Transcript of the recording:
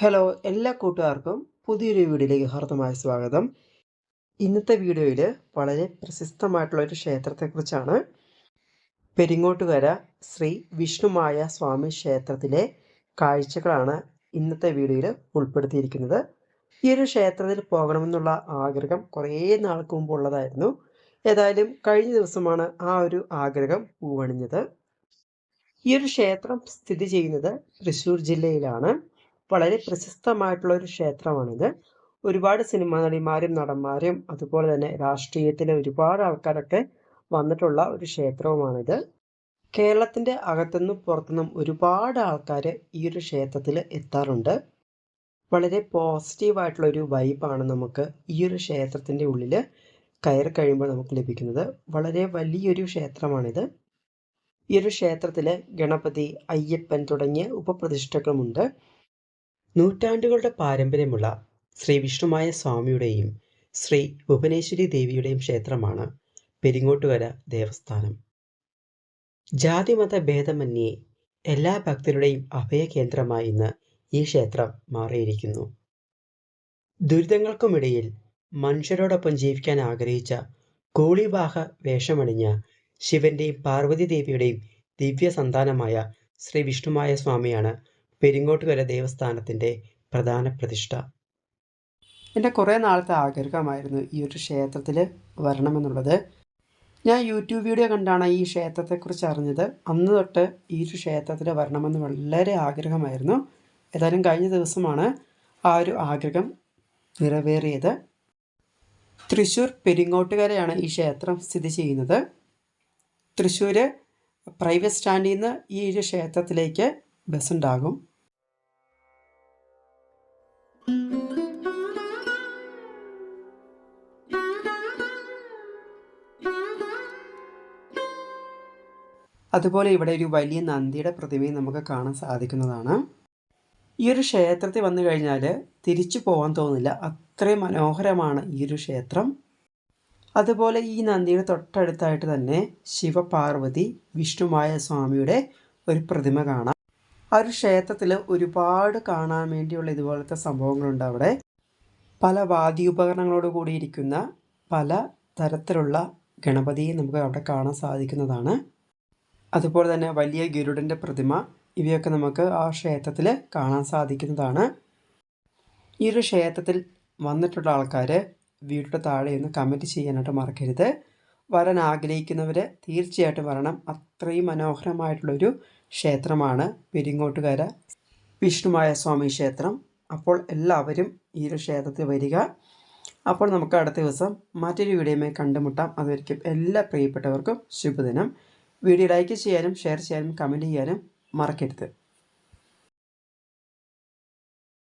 Hello എല്ലാ കൂട്ടുകാർക്കും പുതിയൊരു വീഡിയോയിലേക്ക് ഹാർദമായ സ്വാഗതം. ഇന്നത്തെ വീഡിയോയിൽ വളരെ പ്രശസ്തമായിട്ടുള്ള ഒരു ക്ഷേത്രത്തെക്കുറിച്ചാണ്. പെരിങ്ങോട്ടുകര ശ്രീ വിഷ്ണുമായ സ്വാമി ക്ഷേത്രത്തിലെ കാഴ്ചകളാണ് ഇന്നത്തെ വീഡിയോയിൽ ഉൾപ്പെടുത്തിയിരിക്കുന്നത്. ഈ ഒരു ക്ഷേത്രത്തിൽ പോകണമെന്നുള്ള ആഗ്രഹം കുറേ നാൾക്ക് മുമ്പ് ഉള്ളതായിരുന്നു. ഏതായാലും കഴിഞ്ഞ ദിവസമാണ് ആ ഒരു ആഗ്രഹം പൂവണിഞ്ഞത്. ഈ ഒരു ക്ഷേത്രം സ്ഥിതി ചെയ്യുന്നത് തൃശ്ശൂർ ജില്ലയിലാണ്. വളരെ പ്രശസ്തമായിട്ടുള്ള ഒരു ക്ഷേത്രമാണിത്. ഒരുപാട് സിനിമാ നടിമാരും നടന്മാരും അതുപോലെ തന്നെ രാഷ്ട്രീയത്തിലെ ഒരുപാട് ആൾക്കാരൊക്കെ വന്നിട്ടുള്ള ഒരു ക്ഷേത്രവുമാണിത്. കേരളത്തിൻ്റെ അകത്തുനിന്നും പുറത്തുനിന്നും ഒരുപാട് ആൾക്കാർ ഈ ഒരു ക്ഷേത്രത്തിൽ എത്താറുണ്ട്. വളരെ പോസിറ്റീവായിട്ടുള്ള ഒരു വൈബാണ് നമുക്ക് ഈ ഒരു ക്ഷേത്രത്തിൻ്റെ ഉള്ളിൽ കയറി കഴിയുമ്പോൾ നമുക്ക് ലഭിക്കുന്നത്. വളരെ വലിയൊരു ക്ഷേത്രമാണിത്. ഈ ഒരു ക്ഷേത്രത്തിൽ ഗണപതി, അയ്യപ്പൻ തുടങ്ങിയ ഉപപ്രതിഷ്ഠകളുമുണ്ട്. നൂറ്റാണ്ടുകളുടെ പാരമ്പര്യമുള്ള ശ്രീ വിഷ്ണുമായ സ്വാമിയുടെയും ശ്രീ ഭുവനേശ്വരി ദേവിയുടെയും ക്ഷേത്രമാണ് പെരിങ്ങോട്ടുകര ദേവസ്ഥാനം. ജാതിമത ഭേദമന്യേ എല്ലാ ഭക്തരുടെയും അഭയകേന്ദ്രമായി ഇന്ന് ഈ ക്ഷേത്രം മാറിയിരിക്കുന്നു. ദുരിതങ്ങൾക്കുമിടയിൽ മനുഷ്യരോടൊപ്പം ജീവിക്കാൻ ആഗ്രഹിച്ച കോളിവാഹ വേഷമണിഞ്ഞ ശിവന്റെയും പാർവതി ദേവിയുടെയും ദിവ്യ സന്താനമായ ശ്രീ വിഷ്ണുമായ സ്വാമിയാണ് പെരിങ്ങോട്ടുകര ദേവസ്ഥാനത്തിൻ്റെ പ്രധാന പ്രതിഷ്ഠ. എൻ്റെ കുറേ നാളത്തെ ആഗ്രഹമായിരുന്നു ഈ ഒരു ക്ഷേത്രത്തിൽ വരണമെന്നുള്ളത്. ഞാൻ യൂട്യൂബ് വീഡിയോ കണ്ടാണ് ഈ ക്ഷേത്രത്തെക്കുറിച്ച് അറിഞ്ഞത്. അന്ന് തൊട്ട് ഈ ഒരു ക്ഷേത്രത്തിൽ വരണമെന്ന് വളരെ ആഗ്രഹമായിരുന്നു. ഏതായാലും കഴിഞ്ഞ ദിവസമാണ് ആ ഒരു ആഗ്രഹം നിറവേറിയത്. തൃശ്ശൂർ പെരിങ്ങോട്ടുകരയാണ് ഈ ക്ഷേത്രം സ്ഥിതി ചെയ്യുന്നത്. തൃശ്ശൂർ പ്രൈവറ്റ് സ്റ്റാൻഡിൽ നിന്ന് ഈ ഒരു ക്ഷേത്രത്തിലേക്ക് ബസ് ഉണ്ടാകും. അതുപോലെ ഇവിടെ ഒരു വലിയ നന്ദിയുടെ പ്രതിമയും നമുക്ക് കാണാൻ സാധിക്കുന്നതാണ്. ഈ ഒരു ക്ഷേത്രത്തിൽ വന്നു കഴിഞ്ഞാൽ തിരിച്ചു പോകാൻ തോന്നില്ല, അത്രയും മനോഹരമാണ് ഈ ഒരു ക്ഷേത്രം. അതുപോലെ ഈ നന്ദിയുടെ തൊട്ടടുത്തായിട്ട് തന്നെ ശിവപാർവതി വിഷ്ണുമായ സ്വാമിയുടെ ഒരു പ്രതിമ കാണാം. ആ ഒരു ക്ഷേത്രത്തിൽ ഒരുപാട് കാണാൻ വേണ്ടിയുള്ള ഇതുപോലത്തെ സംഭവങ്ങളുണ്ട്. അവിടെ പല വാദ്യോപകരണങ്ങളോട് കൂടിയിരിക്കുന്ന പല തരത്തിലുള്ള ഗണപതിയെ നമുക്ക് അവിടെ കാണാൻ സാധിക്കുന്നതാണ്. അതുപോലെ തന്നെ വലിയ ഗരുഡൻ്റെ പ്രതിമ, ഇവയൊക്കെ നമുക്ക് ആ ക്ഷേത്രത്തിൽ കാണാൻ സാധിക്കുന്നതാണ്. ഈ ഒരു ക്ഷേത്രത്തിൽ വന്നിട്ടുള്ള ആൾക്കാർ വീഡിയോയുടെ താഴെ ഒന്ന് കമൻറ്റ് ചെയ്യാനായിട്ട് മറക്കരുത്. വരാൻ ആഗ്രഹിക്കുന്നവർ തീർച്ചയായിട്ടും വരണം. അത്രയും മനോഹരമായിട്ടുള്ളൊരു ക്ഷേത്രമാണ് പെരിങ്ങോട്ടുകര വിഷ്ണുമായ സ്വാമി ക്ഷേത്രം. അപ്പോൾ എല്ലാവരും ഈ ഒരു ക്ഷേത്രത്തിൽ വരിക. അപ്പോൾ നമുക്ക് അടുത്ത ദിവസം മറ്റൊരു വീഡിയോയുമായി കണ്ടുമുട്ടാം. അതുവരെയ്ക്കും എല്ലാ പ്രിയപ്പെട്ടവർക്കും ശുഭദിനം. വീഡിയോ ലൈക്ക് ചെയ്യാനും ഷെയർ ചെയ്യാനും കമൻറ്റ് ചെയ്യാനും മറക്കരുത്.